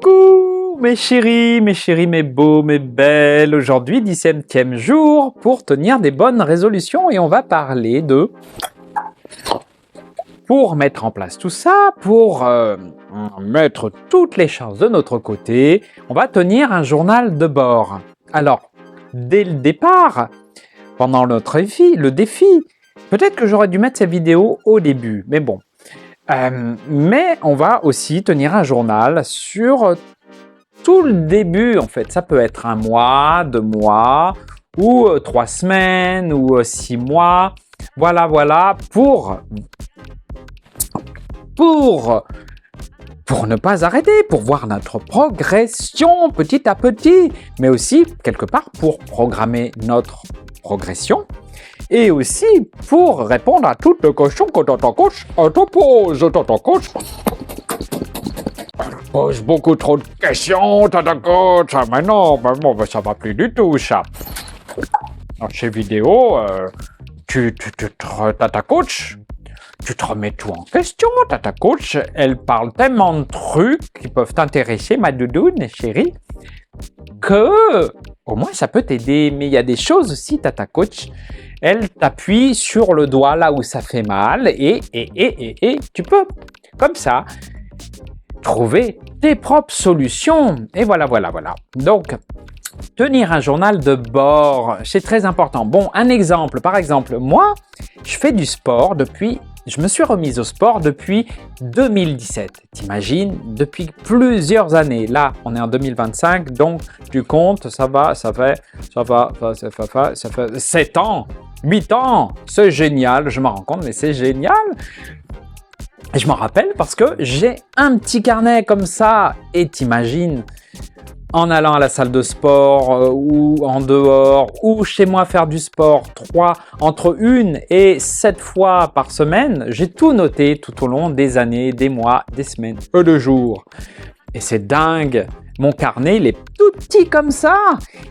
Coucou mes chéris, mes beaux, mes belles. Aujourd'hui, 17e jour pour tenir des bonnes résolutions et on va parler de... Pour mettre en place tout ça, pour mettre toutes les chances de notre côté, on va tenir un journal de bord. Alors, dès le départ, pendant notre défi, peut-être que j'aurais dû mettre cette vidéo au début, mais bon. Mais on va aussi tenir un journal sur tout le début, en fait. Ça peut être 1 mois, 2 mois, ou 3 semaines, ou 6 mois. Voilà, pour ne pas arrêter, pour voir notre progression petit à petit, mais aussi, quelque part, pour programmer notre progression. Et aussi pour répondre à toutes les questions que Tata Coach te pose. Tata Coach pose beaucoup trop de questions, Tata Coach. Mais non, ça va plus du tout, ça. Dans ces vidéos, Tata Coach, tu te remets tout en question. Tata Coach, elle parle tellement de trucs qui peuvent t'intéresser, ma doudoune, chérie, que au moins ça peut t'aider. Mais il y a des choses aussi, Tata Coach. Elle t'appuie sur le doigt là où ça fait mal et tu peux, comme ça, trouver tes propres solutions. Et voilà. Donc, tenir un journal de bord, c'est très important. Bon, un exemple, par exemple, moi, je fais du sport je me suis remise au sport depuis 2017. T'imagines, depuis plusieurs années. Là, on est en 2025, donc tu comptes, ça fait 7 ans. 8 ans, c'est génial, je me rends compte, mais c'est génial. Et je m'en rappelle parce que j'ai un petit carnet comme ça, et t'imagines, en allant à la salle de sport, ou en dehors, ou chez moi faire du sport, entre 1 et 7 fois par semaine, j'ai tout noté tout au long des années, des mois, des semaines, de jours. Et c'est dingue. Mon carnet, il est tout petit comme ça.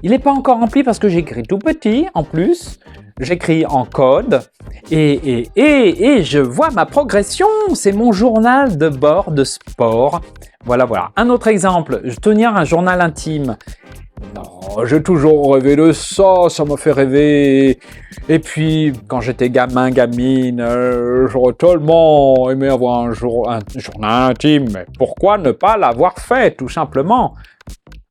Il n'est pas encore rempli parce que j'écris tout petit en plus. J'écris en code et je vois ma progression. C'est mon journal de bord de sport. Voilà. Un autre exemple, tenir un journal intime. Non, j'ai toujours rêvé de ça, ça m'a fait rêver. Et puis, quand j'étais gamine, j'aurais tellement aimé avoir un journal intime. Mais pourquoi ne pas l'avoir fait, tout simplement?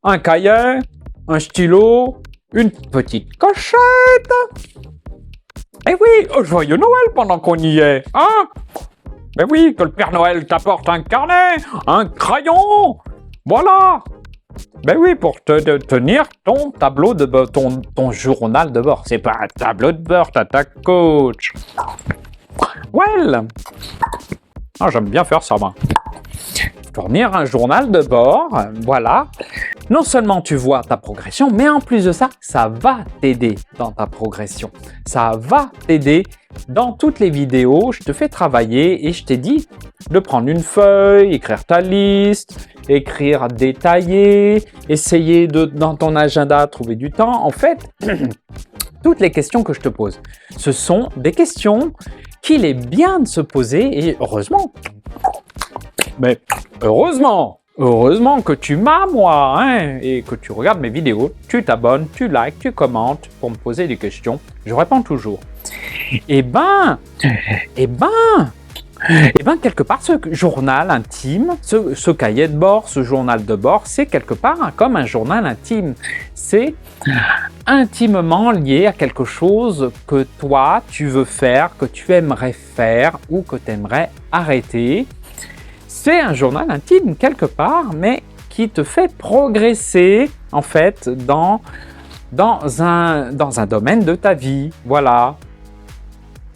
Un cahier, un stylo, une petite cachette. Eh oui, joyeux Noël pendant qu'on y est, hein? Mais oui, que le Père Noël t'apporte un carnet, un crayon, voilà. Ben oui, pour tenir ton tableau de bord, ton journal de bord. C'est pas un tableau de bord, Tata Coach. Well. Ah, j'aime bien faire ça, moi. Tenir un journal de bord, voilà. Non seulement tu vois ta progression, mais en plus de ça, ça va t'aider dans ta progression. Ça va t'aider dans toutes les vidéos. Je te fais travailler et je t'ai dit de prendre une feuille, écrire ta liste, écrire détaillé, essayer dans ton agenda trouver du temps. En fait, toutes les questions que je te pose, ce sont des questions qu'il est bien de se poser et heureusement. Mais heureusement que tu m'as, moi, hein, et que tu regardes mes vidéos, tu t'abonnes, tu likes, tu commentes pour me poser des questions. Je réponds toujours. Eh ben, quelque part, ce journal intime, ce cahier de bord, ce journal de bord, c'est quelque part comme un journal intime. C'est intimement lié à quelque chose que toi, tu veux faire, que tu aimerais faire ou que tu aimerais arrêter. C'est un journal intime quelque part, mais qui te fait progresser en fait dans un domaine de ta vie. Voilà.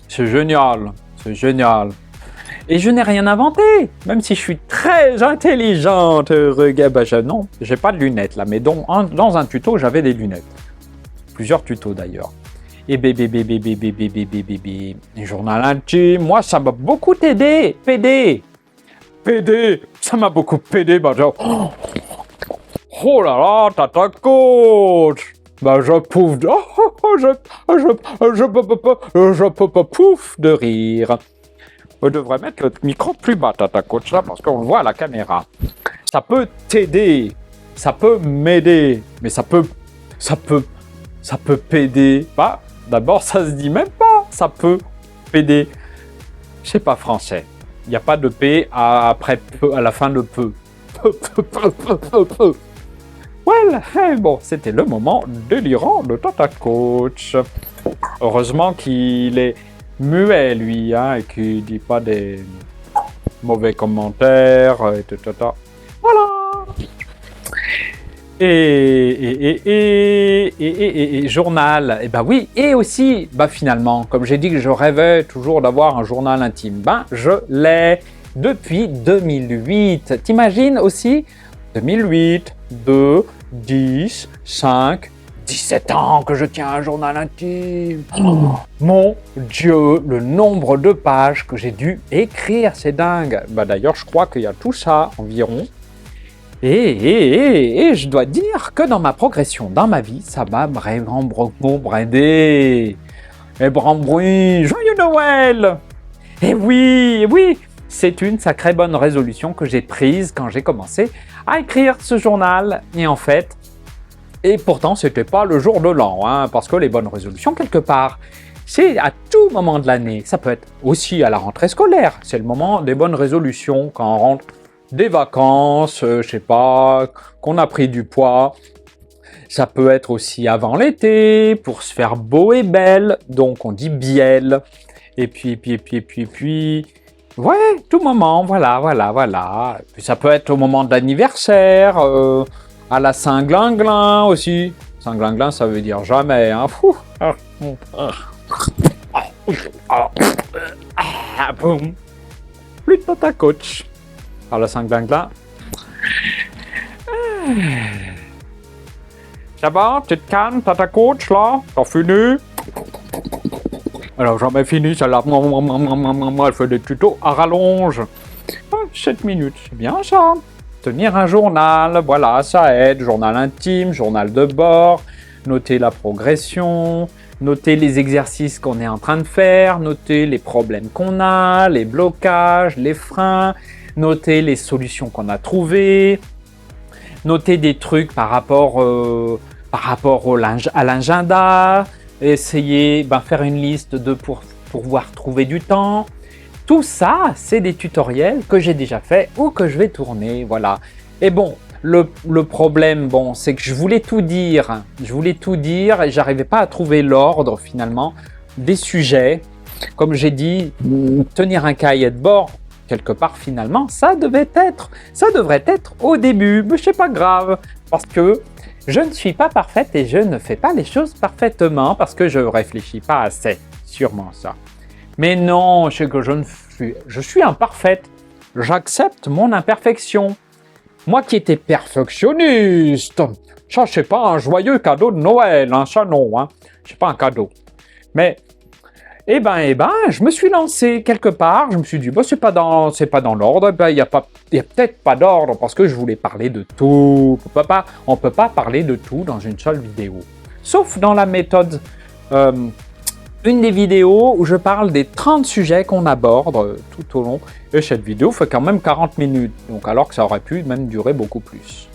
C'est génial. Et je n'ai rien inventé, même si je suis très intelligente. Regarde, non, j'ai pas de lunettes là, mais dans un tuto, j'avais des lunettes. Plusieurs tutos d'ailleurs. Et bébé, journal intime, moi ça m'a beaucoup aidé, PD, ça m'a beaucoup aidé, oh là là, Tata Coach, je peux pouf de rire. On devrait mettre le micro plus bas, Tata Coach, là, parce qu'on le voit à la caméra. ça peut t'aider, ça peut m'aider, mais ça peut péder. Bah, d'abord, ça se dit même pas, ça peut péder. Je sais pas français. Il n'y a pas de P après peu, à la fin de peu. Well, bon, c'était le moment délirant de Tata Coach. Heureusement qu'il est muet, lui, hein, et qu'il dit pas des mauvais commentaires, et tout. Voilà. Et journal, et ben oui, et aussi, bah finalement, comme j'ai dit que je rêvais toujours d'avoir un journal intime, ben je l'ai depuis 2008. T'imagines aussi 2008, 2, 10, 5, 17 ans que je tiens un journal intime. Oh, mon Dieu, le nombre de pages que j'ai dû écrire, c'est dingue. Bah d'ailleurs, je crois qu'il y a tout ça environ. Et je dois dire que dans ma progression, dans ma vie, ça m'a vraiment aidé. Et brambouille, joyeux Noël! Et oui, c'est une sacrée bonne résolution que j'ai prise quand j'ai commencé à écrire ce journal. Et en fait, et pourtant, c'était pas le jour de l'an, hein, parce que les bonnes résolutions, quelque part, c'est à tout moment de l'année. Ça peut être aussi à la rentrée scolaire. C'est le moment des bonnes résolutions, quand on rentre des vacances, je sais pas, qu'on a pris du poids. Ça peut être aussi avant l'été, pour se faire beau et belle, donc on dit biel. Et puis, ouais, tout moment, voilà. Puis ça peut être au moment de l'anniversaire, à la Saint-Glinglin aussi. Saint-Glinglin, ça veut dire jamais, hein. Plus de Tata Coach. À la Saint-Glinglin. Ça va, tu te calmes, Tata Coach, là? T'as fini? Alors, jamais fini, celle-là. Elle fait des tutos à rallonge. 7 minutes, c'est bien ça. Tenir un journal, voilà, ça aide. Journal intime, journal de bord, noter la progression, noter les exercices qu'on est en train de faire, noter les problèmes qu'on a, les blocages, les freins, noter les solutions qu'on a trouvées, noter des trucs par rapport à l'agenda, essayer, faire une liste pour pouvoir trouver du temps. Tout ça, c'est des tutoriels que j'ai déjà fait ou que je vais tourner, voilà. Et bon, le problème, c'est que je voulais tout dire et j'arrivais pas à trouver l'ordre finalement des sujets. Comme j'ai dit, tenir un cahier de bord, quelque part finalement, ça devrait être au début, mais c'est pas grave, parce que je ne suis pas parfaite et je ne fais pas les choses parfaitement parce que je réfléchis pas assez, sûrement ça. Mais non, c'est que je suis imparfaite, j'accepte mon imperfection. Moi qui étais perfectionniste, ça c'est pas un joyeux cadeau de Noël, hein, ça non, hein, c'est pas un cadeau. Mais eh ben, je me suis lancé quelque part, je me suis dit, c'est pas dans l'ordre, il y a peut-être pas d'ordre parce que je voulais parler de tout. On peut pas parler de tout dans une seule vidéo. Sauf dans la méthode, une des vidéos où je parle des 30 sujets qu'on aborde tout au long. Et cette vidéo fait quand même 40 minutes, donc alors que ça aurait pu même durer beaucoup plus.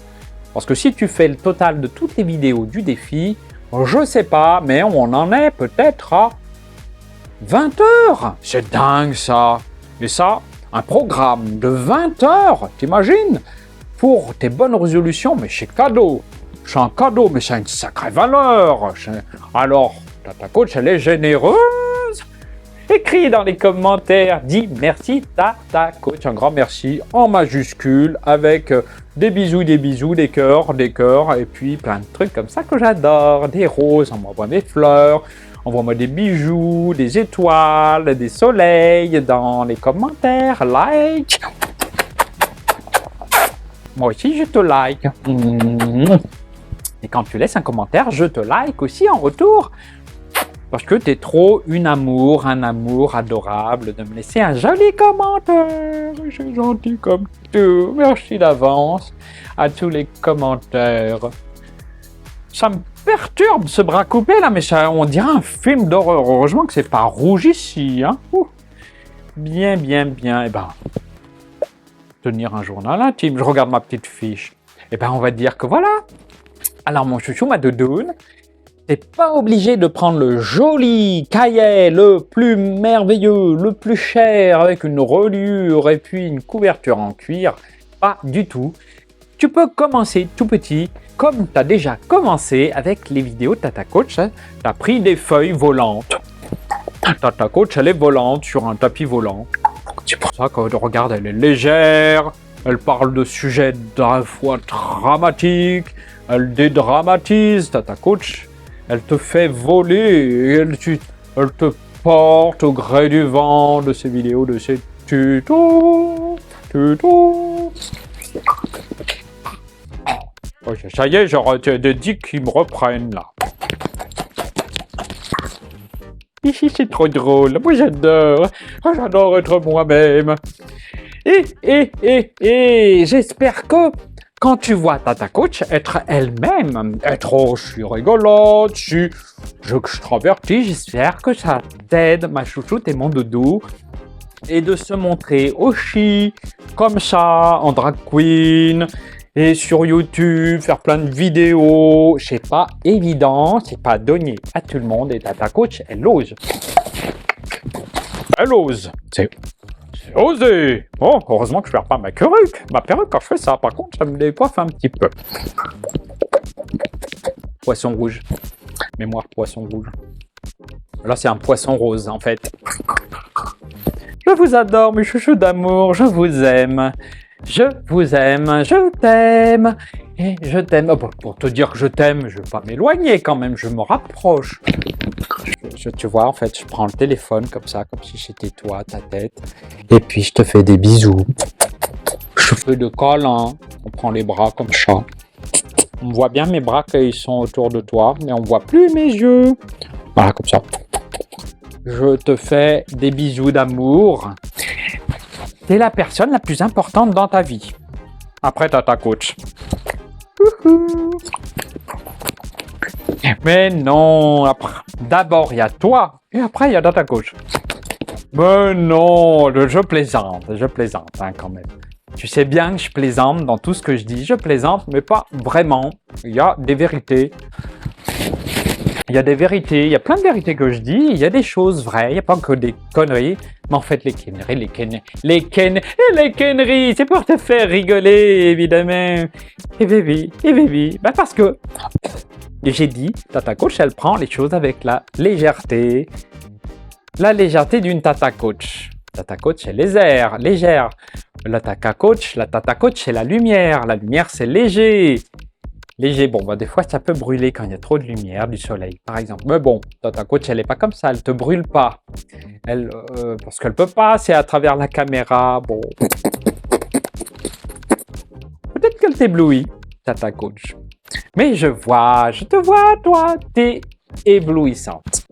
Parce que si tu fais le total de toutes les vidéos du défi, je sais pas, mais on en est peut-être à 20 heures, c'est dingue ça. Et ça, un programme de 20 heures, t'imagines? Pour tes bonnes résolutions, mais c'est cadeau. C'est un cadeau, mais c'est une sacrée valeur. Alors, Tata Coach, elle est généreuse. Écris dans les commentaires, dis merci Tata Coach, un grand merci en majuscule avec des bisous, des cœurs, et puis plein de trucs comme ça que j'adore. Des roses, on m'envoie des fleurs. Envoie-moi des bijoux, des étoiles, des soleils dans les commentaires, like. Moi aussi, je te like. Et quand tu laisses un commentaire, je te like aussi en retour. Parce que t'es trop un amour adorable de me laisser un joli commentaire. C'est gentil comme tout. Merci d'avance à tous les commentaires. Ça me perturbe ce bras coupé là, mais ça, on dirait un film d'horreur. Heureusement que c'est pas rouge ici, hein. Bien. Eh ben, tenir un journal intime. Je regarde ma petite fiche. Et ben, on va dire que voilà. Alors, mon chouchou, ma doudoune, t'es pas obligé de prendre le joli cahier, le plus merveilleux, le plus cher, avec une reliure et puis une couverture en cuir. Pas du tout. Tu peux commencer tout petit, comme tu as déjà commencé avec les vidéos de Tata Coach. Hein. Tu as pris des feuilles volantes. Tata Coach, elle est volante sur un tapis volant. C'est pour ça que regarde, elle est légère. Elle parle de sujets à la fois dramatiques. Elle dédramatise. Tata Coach, elle te fait voler. Et elle te porte au gré du vent de ses vidéos, de ses tutos. Oh, ça y est, j'aurais des dicks qui me reprennent là. Ici, c'est trop drôle. Moi, j'adore. Oh, j'adore être moi-même. Et j'espère que quand tu vois Tata Coach être elle-même, être oh, je suis rigolote, je extravertie, j'espère que ça t'aide, ma chouchoute et mon doudou, et de se montrer aussi comme ça en drag queen. Et sur YouTube, faire plein de vidéos, c'est pas évident, c'est pas donné à tout le monde. Et Tata Coach, elle ose. Elle ose. C'est osé. Bon, heureusement que je perds pas ma perruque. Ma perruque, quand je fais ça, par contre, ça me décoiffe un petit peu. Poisson rouge. Mémoire poisson rouge. Là, c'est un poisson rose, en fait. Je vous adore, mes chouchous d'amour, je vous aime. Je vous aime, je t'aime, et je t'aime. Oh, pour te dire que je t'aime, je ne vais pas m'éloigner quand même, je me rapproche. Tu vois, en fait, je prends le téléphone comme ça, comme si c'était toi, ta tête, et puis je te fais des bisous. Je fais des câlins, on prend les bras comme ça. On voit bien mes bras quand ils sont autour de toi, mais on ne voit plus mes yeux. Voilà, comme ça. Je te fais des bisous d'amour. T'es la personne la plus importante dans ta vie. Après, Tata Coach. Mais non, d'abord, il y a toi, et après, il y a Tata Coach. Mais non, je plaisante hein, quand même. Tu sais bien que je plaisante dans tout ce que je dis. Je plaisante, mais pas vraiment. Il y a des vérités. Il y a des vérités, il y a plein de vérités que je dis, il y a des choses vraies, il n'y a pas que des conneries, mais en fait les conneries, c'est pour te faire rigoler, évidemment. Et baby, bah parce que, j'ai dit, Tata Coach, elle prend les choses avec la légèreté d'une Tata Coach. Tata Coach, c'est légère. La Tata Coach, c'est la lumière c'est léger. Bon, bah, des fois, ça peut brûler quand il y a trop de lumière, du soleil, par exemple. Mais bon, Tata Coach, elle n'est pas comme ça, elle te brûle pas. Parce qu'elle peut pas, c'est à travers la caméra, bon. Peut-être qu'elle t'éblouit, Tata Coach. Mais je te vois, toi, t'es éblouissante.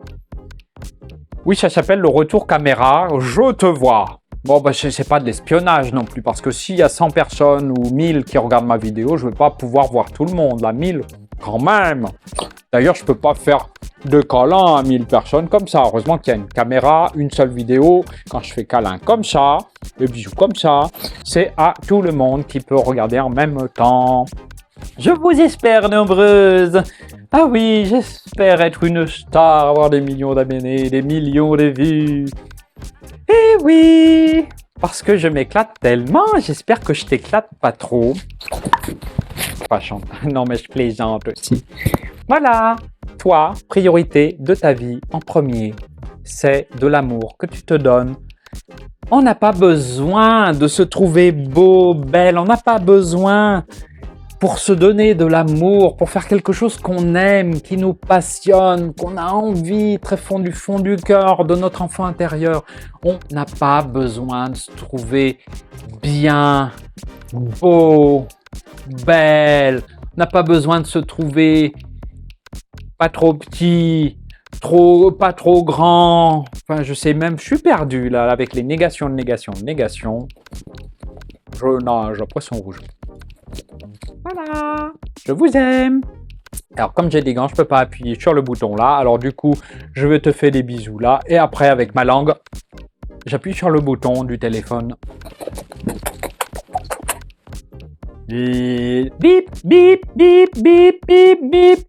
Oui, ça s'appelle le retour caméra, je te vois. Bon, bah, c'est pas de l'espionnage non plus, parce que s'il y a 100 personnes ou 1000 qui regardent ma vidéo, je vais pas pouvoir voir tout le monde, là, 1000, quand même. D'ailleurs, je peux pas faire de câlin à 1000 personnes comme ça. Heureusement qu'il y a une caméra, une seule vidéo. Quand je fais câlin comme ça, le bisou comme ça, c'est à tout le monde qui peut regarder en même temps. Je vous espère nombreuses. Ah oui, j'espère être une star, avoir des millions d'abonnés, des millions de vues. Eh oui, parce que je m'éclate tellement, j'espère que je t'éclate pas trop. Pas chanter. Non, mais je plaisante aussi. Voilà, toi, priorité de ta vie en premier, c'est de l'amour que tu te donnes. On n'a pas besoin de se trouver beau, belle, on n'a pas besoin pour se donner de l'amour, pour faire quelque chose qu'on aime, qui nous passionne, qu'on a envie, très fond du cœur de notre enfant intérieur. On n'a pas besoin de se trouver bien, beau, belle. On n'a pas besoin de se trouver pas trop petit, pas trop grand. Enfin, je sais même, je suis perdu là, avec les négations. Je nage à poisson rouge. Voilà, je vous aime. Alors comme j'ai des gants, je peux pas appuyer sur le bouton là. Alors du coup, je vais te faire des bisous là. Et après, avec ma langue, j'appuie sur le bouton du téléphone. Bip, bip, bip, bip, bip, bip, bip.